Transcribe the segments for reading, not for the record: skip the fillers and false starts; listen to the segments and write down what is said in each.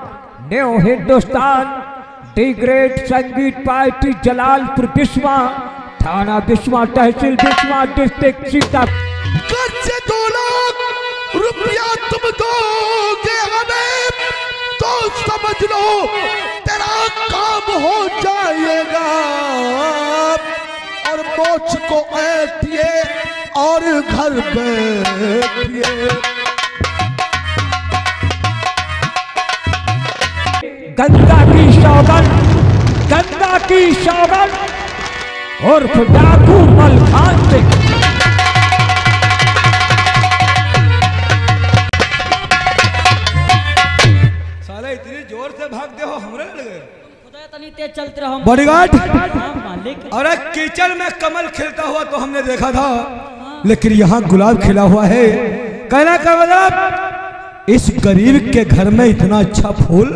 New Hindustan the great संगीत party Jalalpur Biswa, थाना बिस्वा, तहसील Biswa, district Sitapur. कर्ज 2 लाख रुपया तुम दोगे हमें तो समझ लो तेरा काम हो जाएगा। और मोच को ऐठिए और घर बैठिए। गंगा की सौगन, गंगा की सौगन और डाकू मलखान से साले इतनी जोर से भागते हो हमरे लगे। खुदा तनी तेज चलते रहो बॉडीगार्ड। मालिक। और कीचड़ में कमल खिलता हुआ तो हमने देखा था, लेकिन यहाँ गुलाब खिला हुआ है। कहना का मतलब इस गरीब के घर में इतना अच्छा फूल,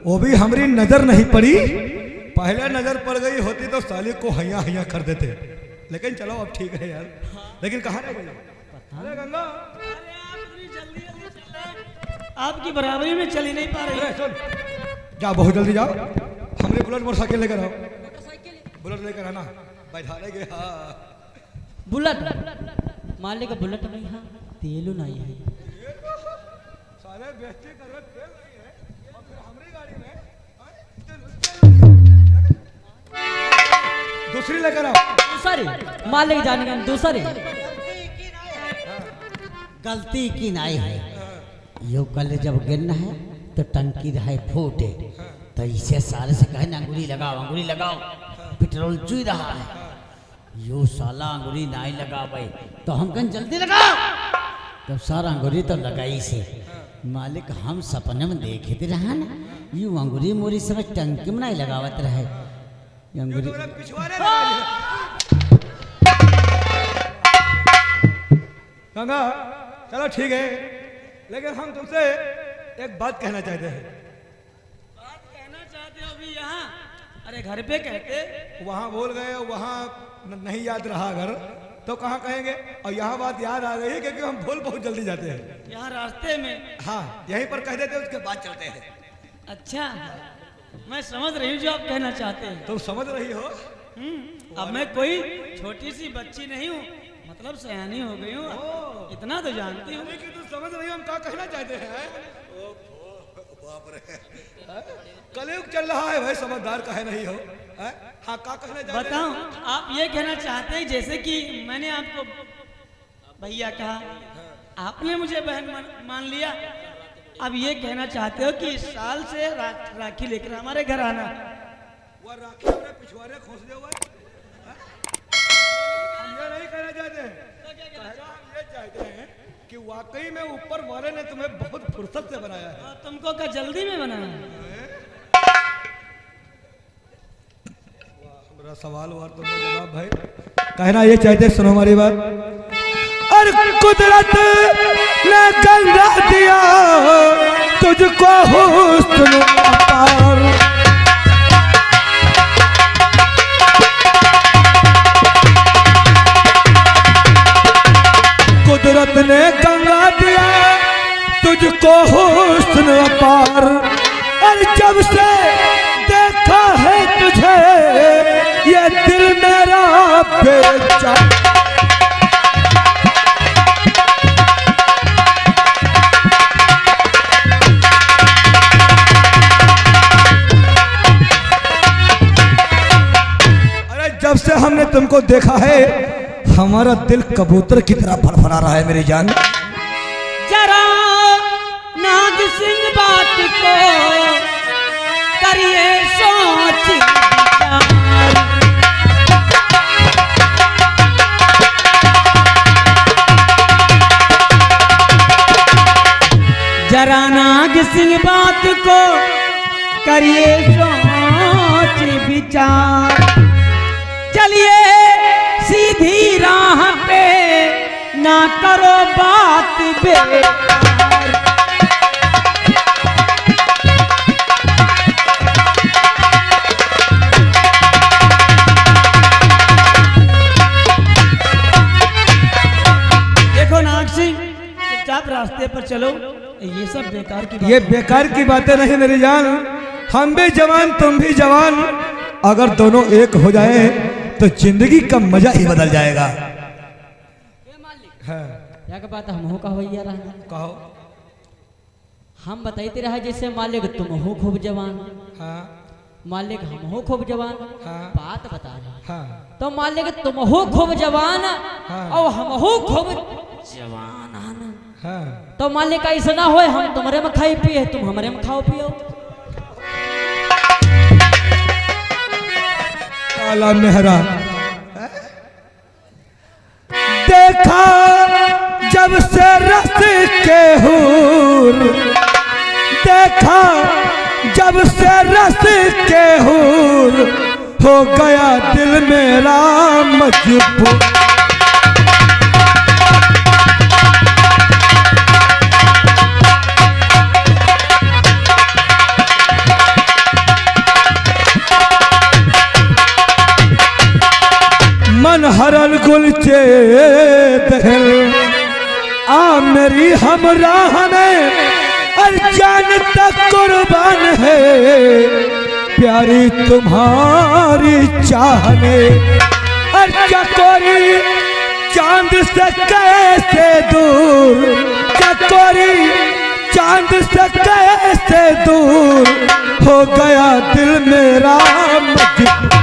वो भी हमारी नजर नहीं पड़ी। पहले नजर पड़ गई होती तो साली को हैया हैया कर देते। लेकिन चलो अब ठीक है यार। लेकिन कहाँ रह गई? अरे गंगा, आपकी बराबरी में चली नहीं पा रही। सुन, जाओ बहुत जल्दी जाओ, हमरे बुलेट मोटरसाइकिल लेकर आओ। बुलेट लेकर आना, बैठा लेंगे। हाँ बुलेट मालिक का बुलेट नहीं है, तेलू नहीं है। साले बेइज्जती कर रहे, तेल नहीं है और फिर हमारी गाड़ी में दूसरी लेकर आओ। दूसरी मालिक जाने का दूसरी गलती की नहीं है। यो कल जब गिरना है तो टंकी रहे फूटे, तो इसे सारे से कहे ना अंगुली लगाओ, पेट्रोल चुई रहा है। यो साला अंगुली नहीं लगा भाई, तो हम कहीं जल्दी लगाओ। तो सारा अंगुली तो लगाई से मालिक हम सपने में देखे थे रहा ना, यू अंगुली मोरी सब टंकी में नहीं लगावत रहे। अंगुली गंगा चलो ठीक है, लेकिन हम तुमसे एक बात कहना चाहते हैं। बात कहना चाहते हो अभी यहाँ? अरे घर पे कहते, वहाँ भूल गए, वहाँ नहीं याद रहा घर, तो कहाँ कहेंगे? और यहाँ बात याद आ गई क्योंकि हम भूल बहुत जल्दी जाते हैं। यहाँ रास्ते में। हाँ यहीं पर कह देते, उसके बाद चलते हैं। अच्छा मैं समझ रही हूँ जो आप कहना चाहते हैं। तुम समझ रही हो? अब मैं कोई छोटी सी बच्ची नहीं हूँ, मतलब सयानी हो गई हूँ, इतना तो जानती हूँ। कि तुम समझ रही हो हम क्या कहना चाहते हैं। बाप रे, कलयुग चल रहा है भाई, समझदार कहे नहीं हो। हाँ क्या कहना चाहते? बताओ आप ये कहना चाहते हैं जैसे कि मैंने आपको भैया कहा, आपने मुझे बहन मान लिया। अब ये कहना चाहते हो कि इस साल से राखी लेकर हमारे घर आना। वो राखी अपने पिछवाड़े खोस दे हुआ है। हम ये नहीं कहना चाहते हैं, हम ये चाहते हैं कि वाकई में ऊपर वाले ने तुम्हें बहुत फुर्सत से बनाया है। तुमको क्या जल्दी में बनाना? मेरा सवाल हुआ तुमने जवाब भाई कहना ये चाहते, सुनो हमारी बात। और कुदरत ने गंगा दिया तुझको हुस्न अपार। कुदरत ने गंगा दिया तुझको हुस्न अपार। और जब से देखा है तुझे ये दिल मेरा बेचारा। जब से हमने तुमको देखा है हमारा दिल कबूतर की तरह फड़फड़ा रहा है मेरी जान। जरा नाग सिंह बात को करिए सोच विचार। जरा नाग सिंह बात को करिए सोच विचार। चलिए सीधी राह पे ना करो बात बेकार। देखो नाग सिंह, चुपचाप रास्ते पर चलो, ये सब बेकार की ये बात बेकार की बातें नहीं मेरी जान। हम भी जवान तुम भी जवान, अगर दोनों एक हो जाए तो जिंदगी का मजा ही बदल जाएगा। हाँ। क्या का बात हम का भैया रहा कहो। हम बताते रहा जैसे मालिक तुम हो खूब जवान, हाँ मालिक हम हो खूब जवान। हाँ। बात बता रहे हाँ तो मालिक तुम हो खूब जवान हाँ। और हम हो खूब जवान आना। हाँ। तो मालिक ऐसा ना हो हम तुम्हारे में खाई पिए तुम हमारे में खाओ पियो। काला मेहरा देखा जब से रस के हूर, देखा जब से रस के हूर, हो गया दिल मेरा मजबूर। मन हरल गुलचे दहल आ मेरी हमराह में, और जान तक कुर्बान है प्यारी तुम्हारी चाहने। और चकोरी चांद से कैसे दूर, चकोरी चांद से कैसे दूर, हो गया दिल मेरा मजबूर।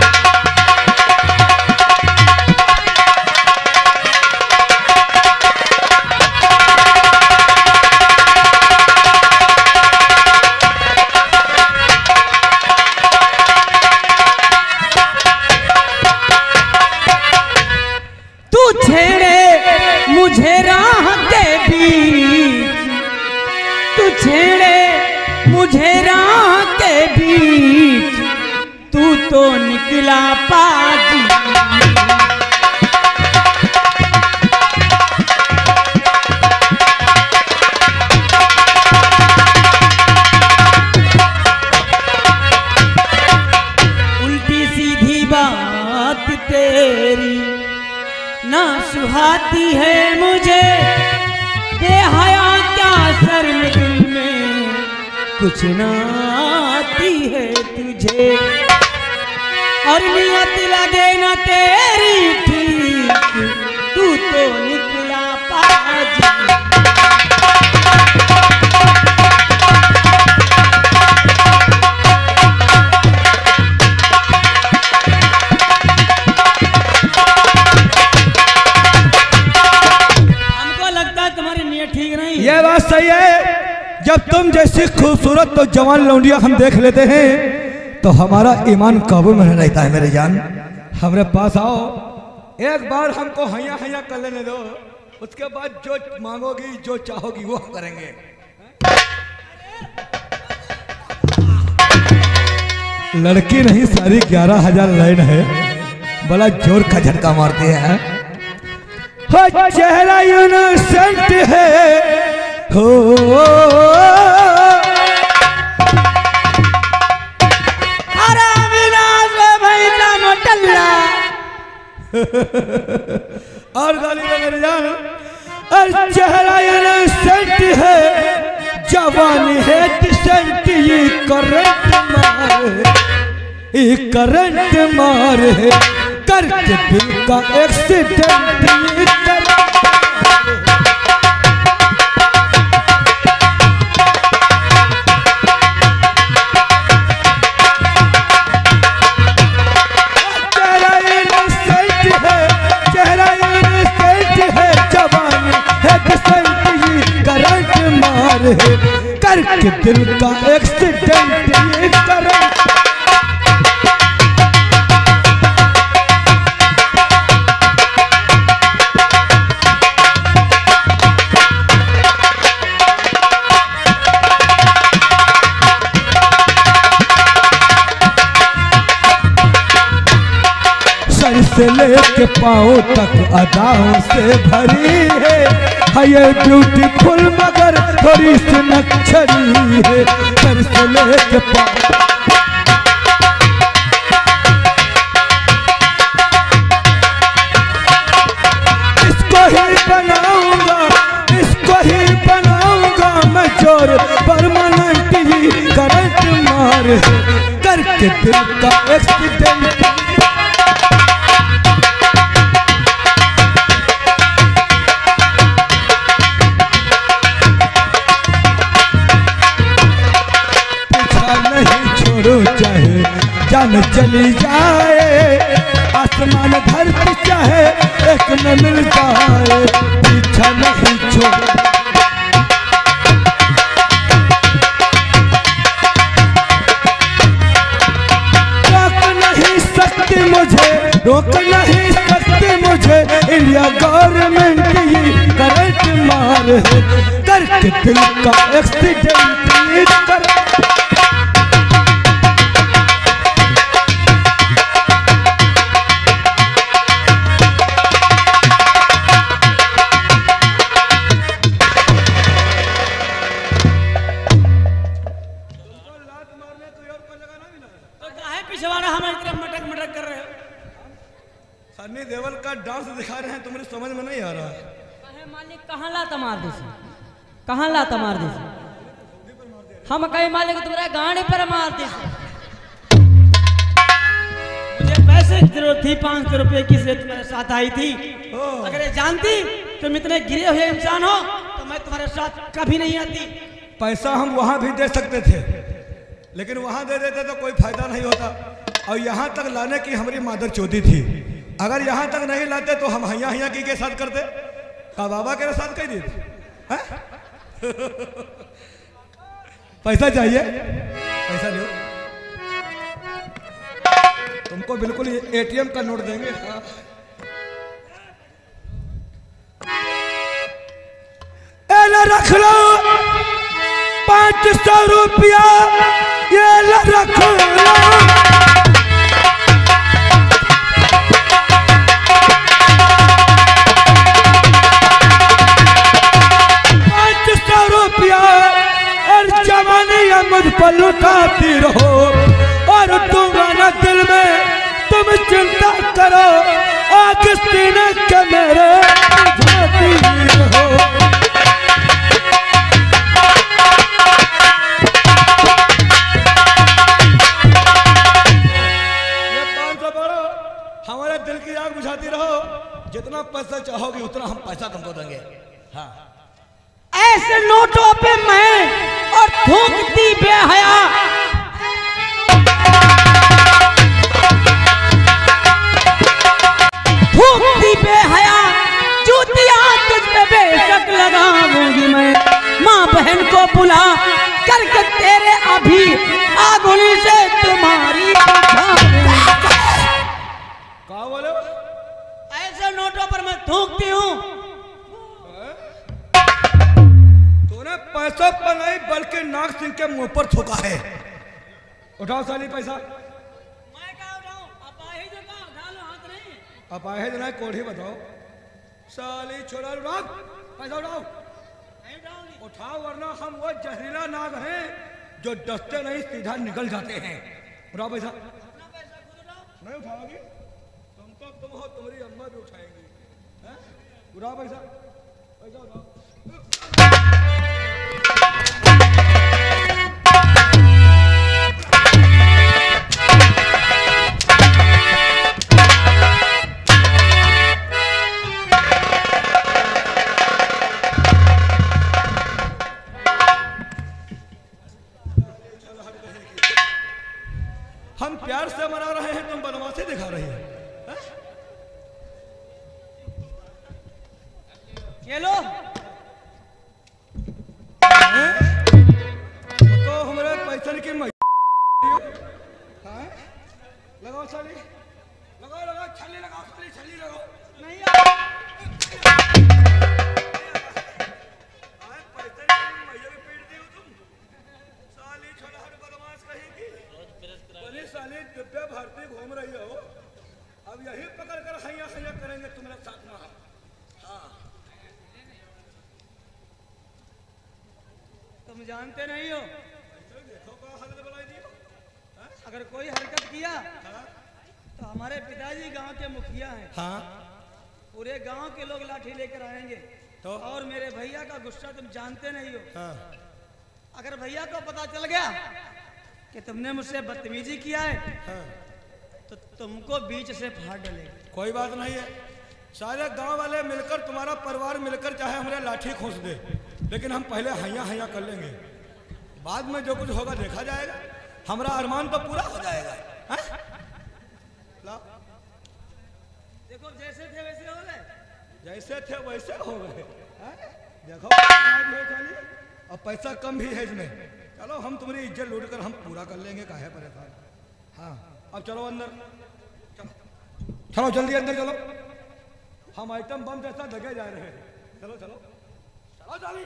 मुझे राह के बीच, तू छेड़े मुझे राह के बीच, तू तो निकला पाजी। उल्टी सीधी बात तेरी ना सुहाती है मुझे, बेहया क्या सर में दिल में कुछ ना आती है तुझे। और नियत लगे ना तेरी ठीक, तू तो निकला पाजी। ये बात सही है, जब तुम जैसी खूबसूरत तो जवान लौंडिया हम देख लेते हैं तो हमारा ईमान काबू में नहीं रहता है मेरी जान। हमारे पास आओ, एक बार हमको हैया हैया कर लेने दो, उसके बाद जो मांगोगी जो चाहोगी वो हम करेंगे। लड़की नहीं सारी 11,000 लाइन है, बड़ा जोर का झटका मारती है। हो चेहरा इनोसेंट है हो, और गाली में मेरे जान। और चेहरा इनोसेंट है, जवानी है डिसेंट, ये करंट मार, ये करंट मार है, करके दिल का एक्सीडेंट ये करंट। करके दिल का एक्सीडेंट ये करंट। सर से लेके पाँव तक अदाओं से भरी है, ये ब्यूटीफुल मगर थोड़ी सी नक्शरी है। सर से लेके पाँव इसको ही बनाऊंगा, इसको ही बनाऊंगा मैं जोर मार है करके दिल का एक्सीडेंट। पीछा नहीं छोड़ो चाहे जान चली जाए, आसमान धरती चाहे एक में मिल जाए, पीछा नहीं छोड़ो। रोक नहीं सकते मुझे इंडिया गवर्नमेंट, ये करंट मार है करके दिल का एक्सीडेंट कर। सन्नी देओल का डांस दिखा रहे हैं, तुम्हारी समझ में नहीं आ रहा है। मालिक कहाँ लाता मार दे, कहाँ लाता मार दे, हम कहीं मालिक तुम्हारे गाने पर मार दे। मुझे पैसे की जरूरत थी, 500 रुपए की से तुम्हारे साथ आई थी। अगर ये जानती तुम इतने गिरे हुए इंसान हो तो मैं तुम्हारे साथ कभी नहीं आती। पैसा हम वहां भी दे सकते थे, लेकिन वहां दे देते तो कोई फायदा नहीं होता, और यहाँ तक लाने की हमारी मादर चौथी थी। अगर यहाँ तक नहीं लाते तो हम हैया हैया की के साथ करते, का बाबा के साथ कह देते। पैसा चाहिए, पैसा लो, तुमको बिल्कुल एटीएम का नोट देंगे। रख लो 500 रुपया, ये रख लो। 500 रुपया और जवानियां मुझ पर लुटाती रहो, और तुम्हारा दिल में तुम चिंता करो, आग सीने के मेरे बुझाती रहो। ये 500 बड़ो हमारे दिल की आग बुझाती रहो, जितना पैसा चाहोगे उतना हम पैसा तुमको देंगे। हाँ, ऐसे नोटों पे मैं और थूकती बेहया, थूकती बेहया जूतियां तुझ पे बेशक लगाऊंगी मैं। माँ बहन को बुला करके तेरे अभी आगुनी से तुम्हारी कहा बोले? ऐसे नोटों पर मैं थूकती हूँ। तूने पैसा पर नहीं बल्कि नाग सिंह के मुंह पर थूका है। उठाओ साली पैसा। मैं क्या उठाऊं? अपाहिज का उठा लो, हाथ नहीं। अपाहिज नहीं, कोढ़ी बताओ। साली छोड़ा, उठाओ पैसा, उठाओ। नहीं उठाऊंगी। उठाओ वरना हम वो जहरीला नाग हैं जो डसते नहीं सीधा निकल जाते हैं। उठाओ पैसा। अपना पैसा खुद उठाओ। नहीं उठाओगी? तुम हो, तुम्हारी अम्मा भी उठाएंगी। उठाओ पैसा, पैसा उठाओ। हम प्यार से मना रहे हैं, तुम बदमाशी दिखा रही है। ये लो। तो हमारे पैसे की लगाओ साली, लगाओ लगाओ, छली लगाओ साली, छली लगाओ। नहीं साली दिव्या भारती घूम रही हो, अब यही पकड़ कर हैया हैया करेंगे तुम्हारे साथ में। हाँ, तुम जानते नहीं हो, देखो क्या हालत बनाई दी। अगर कोई हरकत किया तो हमारे पिताजी गांव के मुखिया हैं। हाँ, पूरे गांव के लोग लाठी लेकर आएंगे तो? और मेरे भैया का गुस्सा तुम जानते नहीं हो। हाँ। अगर भैया को पता चल गया कि तुमने मुझसे बदतमीजी किया है तो तुमको बीच से फाड़ डालेगा। कोई बात नहीं है, सारे गांव वाले मिलकर, तुम्हारा परिवार मिलकर चाहे हमारे लाठी खोस दे, लेकिन हम पहले हैया हैया कर लेंगे, बाद में जो कुछ होगा देखा जाएगा। हमारा अरमान तो पूरा हो जाएगा। देखो जैसे थे वैसे हो गए, जैसे थे वैसे हो गए। देखो और पैसा कम भी है इसमें। चलो हम तुम्हारी इज्जत लूट कर हम पूरा कर लेंगे, काहे परेशान। हाँ अब चलो अंदर, चलो चलो जल्दी अंदर चलो, हम आइटम बम जैसा जगह जा रहे हैं। चलो चलो चलो जल्दी।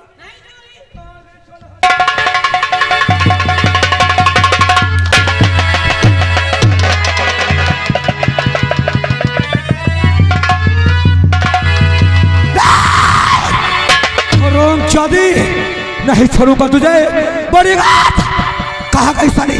शादी नहीं छोड़ूंगा तुझे, बड़ी बात कहा गई साली।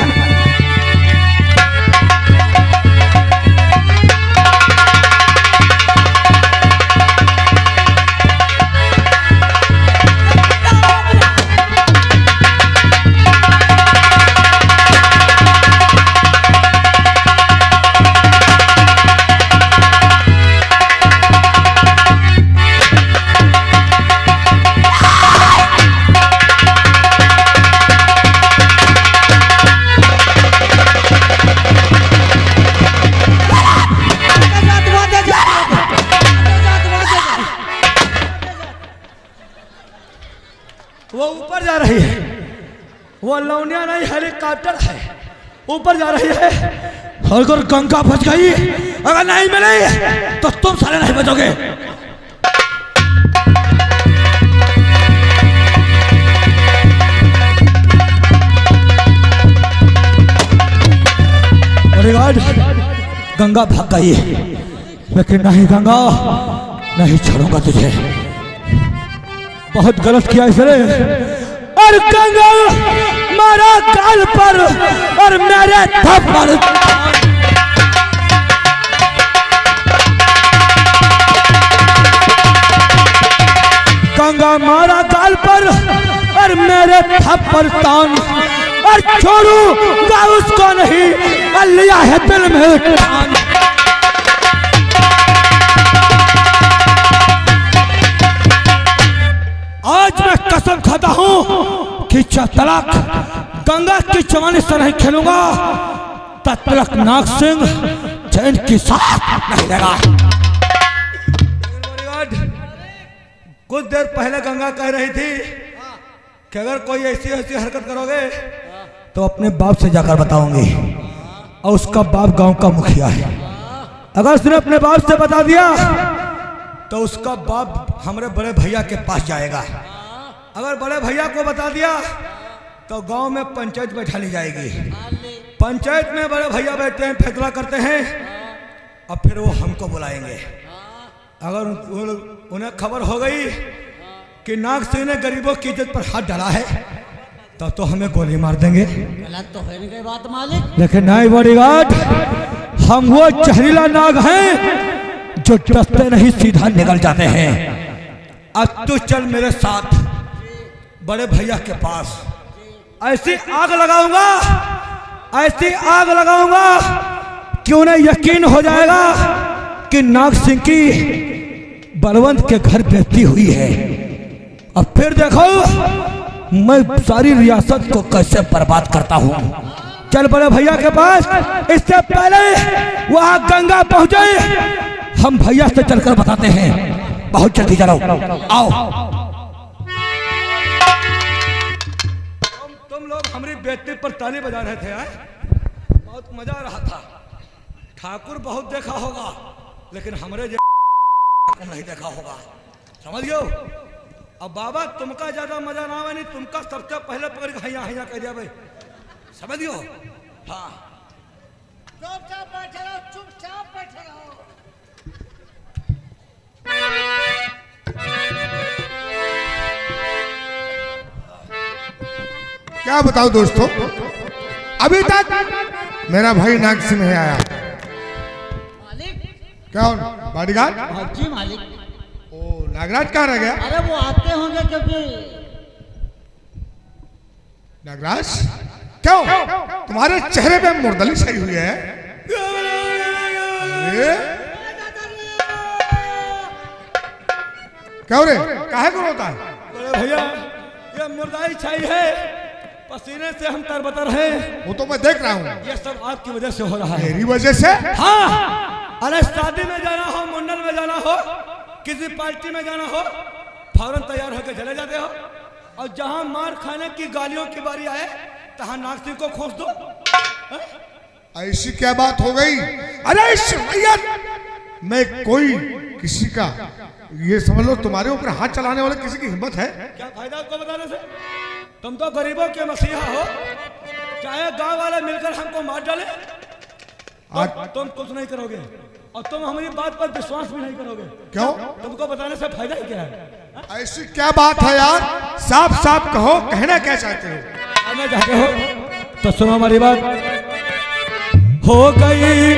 वो ऊपर जा रही है, वो लौनिया नहीं हेलीकॉप्टर है, ऊपर जा रही है। अगर गंगा बच गई, अगर नहीं मिली तो तुम सारे नहीं बचोगे। गंगा भाग गई, लेकिन नहीं गंगा, नहीं छोड़ूंगा तुझे। बहुत गलत किया इसने। और गंगा मारा काल पर और मेरे थप्पड़। गंगा मारा काल पर और मेरे थप्पड़ तान, और छोड़ूंगा उसको नहीं, लिया है दिल में ठान। आज मैं कसम खाता हूं कि जब तक गंगा की जवानी से नहीं खेलूंगा, तब तक नाग सिंह जैन के साथ नहीं लगा। कुछ देर पहले गंगा कह रही थी कि अगर कोई ऐसी ऐसी हरकत करोगे तो अपने बाप से जाकर बताऊंगी, और उसका बाप गांव का मुखिया है। अगर उसने अपने बाप से बता दिया तो उसका बाप हमारे बड़े भैया के पास जाएगा। अगर बड़े भैया को बता दिया तो गांव में पंचायत बैठा ली जाएगी। पंचायत में बड़े भैया बैठते हैं, फैसला करते हैं, और फिर वो हमको बुलाएंगे। अगर उन्हें खबर हो गई कि नाग सिंह ने गरीबों की इज्जत पर हाथ डाला है, तब तो हमें गोली मार देंगे। गलत तो है नहीं बात मालिक, लेकिन नहीं बॉडीगार्ड, हम वो जहरीला नाग हैं जो डरते नहीं सीधा निकल जाते हैं। अब तू चल मेरे साथ बड़े भैया के पास, ऐसी आग लगाऊंगा, ऐसी आग लगाऊंगा कि उन्हें यकीन हो जाएगा कि नाग सिंह की बलवंत के घर बेटी हुई है। अब फिर देखो मैं सारी रियासत को कैसे बर्बाद करता हूँ। चल बड़े भैया के पास, इससे पहले वहां गंगा पहुंचे हम भैया से चलकर बताते हैं। बहुत जल्दी चलो, आओ। तुम लोग हमारी बेटी पर ताली बजा रहे थे, बहुत मजा आ रहा था। ठाकुर बहुत देखा होगा, लेकिन हमारे नहीं देखा होगा, समझ गए। अब बाबा तुमका ज्यादा मजा ना आवे, नहीं तुमका सबसे पहले पकड़ के हैया हैया कह दिया भाई, समझ गए। हाँ चुपचाप बैठे रहो, चुपचाप बैठे रहो। क्या बताओ दोस्तों, अभी तक मेरा भाई नाग सिंह नहीं आया। मालिक क्या हो बॉडीगार्ड? जी मालिक। ओ नागराज कहाँ रह गया? अरे वो आते होंगे क्योंकि नागराज क्यों तुम्हारे चेहरे पे मुर्दली छाई हुई है? अरे क्या रे, काहे को रोता है? बड़े भैया ये मुर्दाई छाई है, पसीने से हम तरबतर हैं। वो तो मैं देख रहा हूँ। ये सब आपकी वजह से हो रहा है। मेरी वजह से? हाँ, अरे शादी में जाना हो, मुंडन में जाना हो, किसी पार्टी में जाना हो, फौरन तैयार होकर चले जाते हो, और जहां मार खाने की गालियों की बारी आए तहां नाग सिंह को खोस दो। ऐसी क्या बात हो गई? अरे शरीयत में कोई किसी का, ये समझ लो तुम्हारे ऊपर हाथ चलाने वाले किसी की हिम्मत है? क्या फायदा आपको बताने से? तुम तो गरीबों के मसीहा हो, चाहे गांव वाले मिलकर हमको मार डाले तुम कुछ नहीं करोगे, और तुम हमारी बात पर विश्वास भी नहीं करोगे। क्यों? तुमको बताने से फायदा ही क्या है? ऐसी क्या बात है यार? साफ साफ कहो, कहना क्या चाहते हो? कहना चाहते हो तो सुनो हमारी बात। हो गई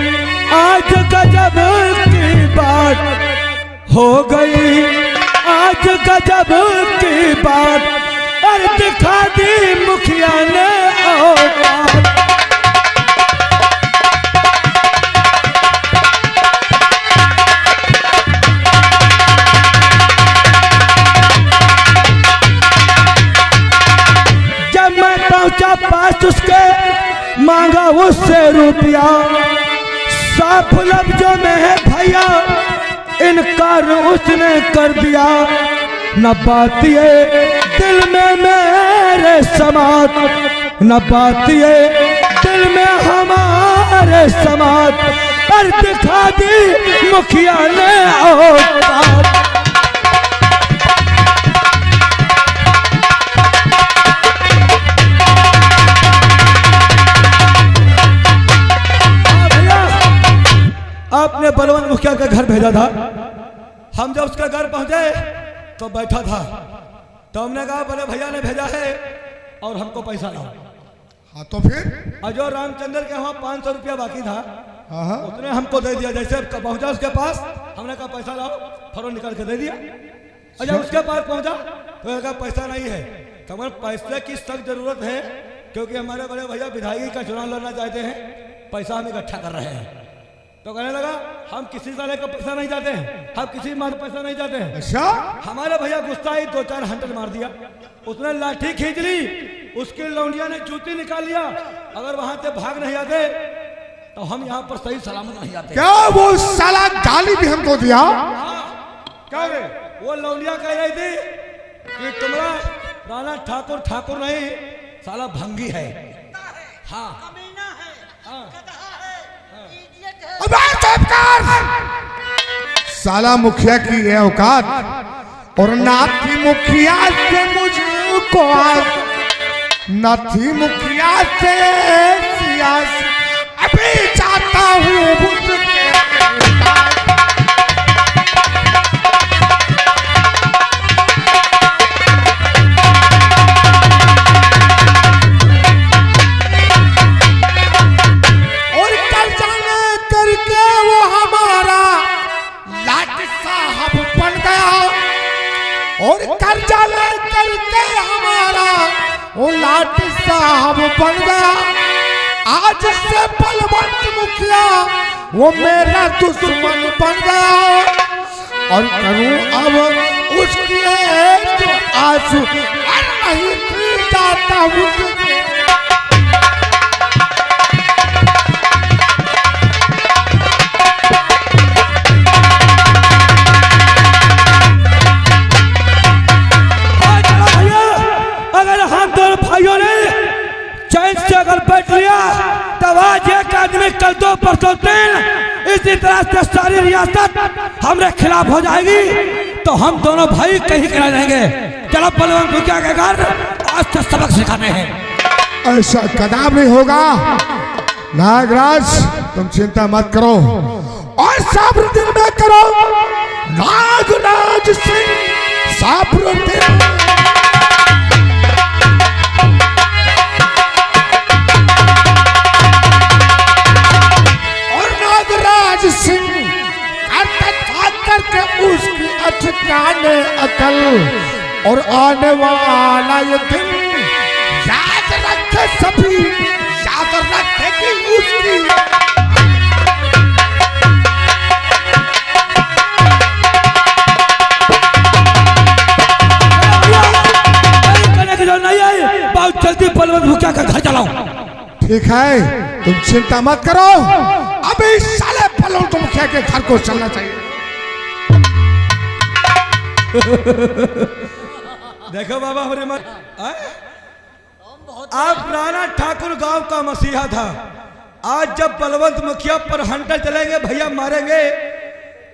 आज गजब की बात, हो गई आज गजब की बात, और दिखा दी मुखिया ने औकात। जब मैं पहुंचा पास उसके, मांगा उससे रुपया, साफ लफ्जों में है भैया इनकार उसने कर दिया। न बात ये दिल में मेरे समात, न बात ये दिल में हमारे समात, पर दिखा दी मुखिया ने औकात। आपने बलवंत मुखिया के घर भेजा था। हम जब उसके घर पहुंचे तो बैठा था, तो हमने कहा बड़े भैया ने भेजा है और हमको पैसा लाओ। हाँ तो फिर? अजो रामचंद्र के वहाँ 500 रुपया बाकी था, हाँ उसने हमको दे दिया। जैसे पहुंचा उसके पास, हमने कहा पैसा लाओ, फौरन निकाल के दे दिया। और जब उसके पास पहुंचा तो कहा पैसा नहीं है। तो हमारे पैसे की सख्त जरूरत है, क्योंकि हमारे बड़े भैया विधायकी का चुनाव लड़ना चाहते हैं, पैसा हम इकट्ठा कर रहे हैं। तो कहने लगा हम किसी तरह का पैसा नहीं चाहते हैं, हम किसी मार पैसा नहीं चाहते हैं। अच्छा? हमारे भैया गुस्सा ही 2-4 हंटर मार दिया, उसने लाठी खींच ली, उसके लौंडिया ने जूती निकाल लिया। अगर वहां से भाग नहीं आते तो हम यहाँ पर सही सलामत नहीं आते। क्या वो साला गाली भी हमको दिया? क्या रे? वो लौंडिया कह रही थी कि तुम्हारा राणा ठाकुर ठाकुर नहीं, साला भंगी है। हाँ साला मुखिया की ये औकात, और ना थी मुखिया से मुझको आज, ना थी मुखिया से सियासी, अभी चाहता हूँ और कर्जा ले करके हमारा वो लाट साहब बन गया। आज से बलवंत मुखिया वो मेरा दुश्मन बन गया, और करूं अब उसके जो आंसू नहीं पी जाता उसके। अगर बैठ लिया तब आज एक आदमी, कल 2, परसों 3, इसी तरह से सारी रियासत हमारे खिलाफ हो जाएगी। तो हम दोनों भाई कहीं करा जाएंगे। चलो बलवंत मुखिया के घर आज से सबक सिखाते हैं। ऐसा कदम नहीं होगा नागराज, तुम चिंता मत करो और सब्र दिल में करो। नागराज सिंह सब्र दिल सिंह करके उसकी अटकाने अकल, और आने वाला ये दिन याद रखे सभी। ठीक है, तुम चिंता मत करो, अभी साले पलों तुम मुखिया के घर को चलना चाहिए। देखो बाबा हमारे मन आप राणा ठाकुर गांव का मसीहा था। आज जब बलवंत मुखिया पर हंटर चलेंगे, भैया मारेंगे,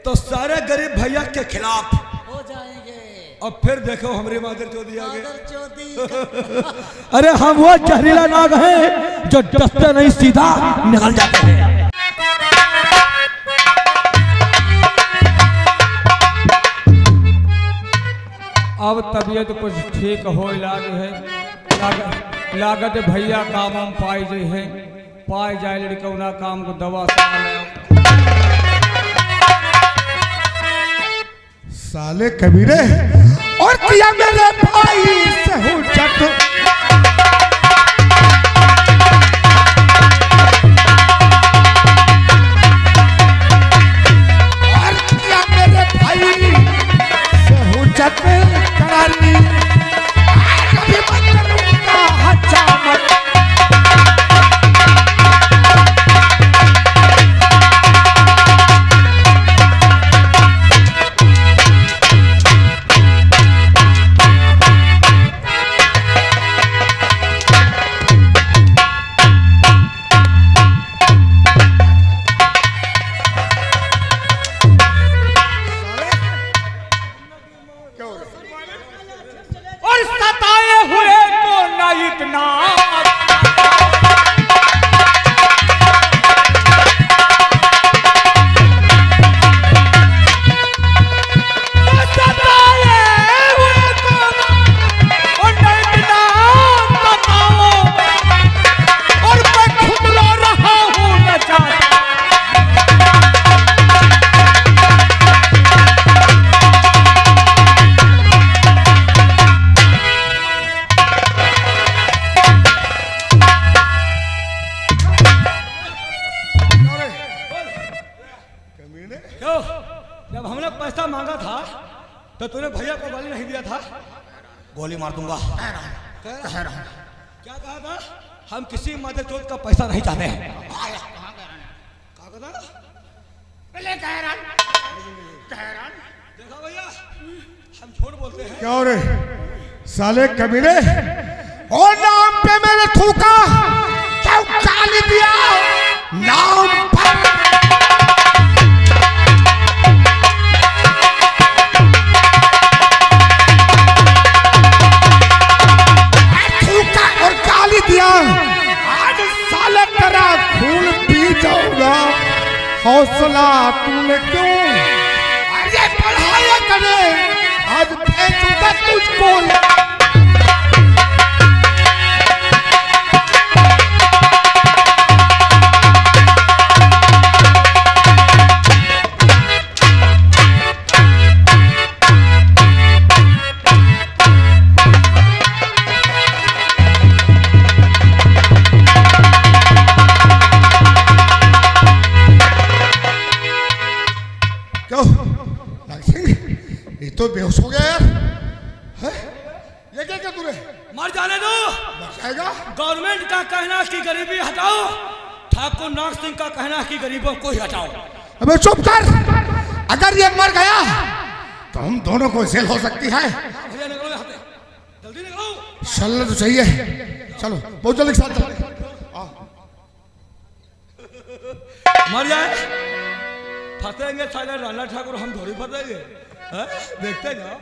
तो सारे गरीब भैया के खिलाफ हो जाएंगे। और फिर देखो हमारे मादर चौधरी आ गए। मादर चौधरी अरे हम वो जहरीला नाग हैं जो डसते नहीं सीधा निकल जाते हैं। अब तबीयत कुछ ठीक हो लागे है, लागत भैया काम हम पाई जाए है, पाई जाए लड़कौना काम को दवा साले कबीरे और किया मेरे भाई से हो चट, और किया मेरे भाई से हो चट करारी, कभी मत करूंगा हच्चा मत। और सताए हुए को न इतना जब हमने पैसा मांगा था तो तूने भैया को गाली नहीं दिया था? गोली मार दूंगा। क्या कहा था? हम किसी मादर चौथ का पैसा नहीं चाहते हैं। देखा भैया, हम झूठ बोलते हैं। क्या हो रे साले कबीरे, और नाम पे मैंने थूका, क्या गाली दिया नाम पर। दिया आज साले तेरा खून पी जाऊंगा। हौसला तूने क्यों अरे बढ़ाया करे, आज भेजूंगा तुझको। तो बेहोश हो गया यार, है? ये क्या क्या तूने? मर जाने दो। बचाएगा? गवर्नमेंट का कहना कि गरीबी हटाओ, ठाकुर नाग सिंह का कहना कि गरीबों को ही हटाओ। अबे चुप कर, अगर ये मर गया तो हम दोनों को जेल हो सकती है। भैया निकलो यहाँ से, जल्दी निकलो। चलना तो चाहिए, चलो बहुत जल्दी साथ चलो। मर जाए फंसेंगे साले राणा ठाकुर, हम थोड़ी फंसेंगे। देखते जाओ।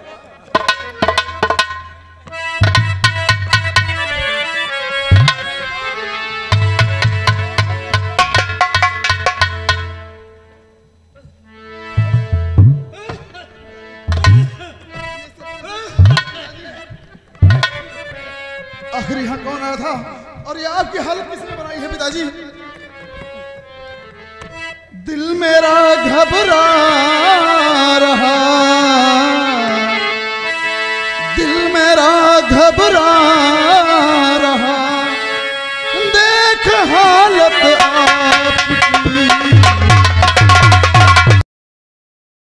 आखिर यहाँ कौन आया था और ये आपकी हालत किसने बनाई है पिताजी? दिल मेरा घबरा रहा, दिल मेरा घबरा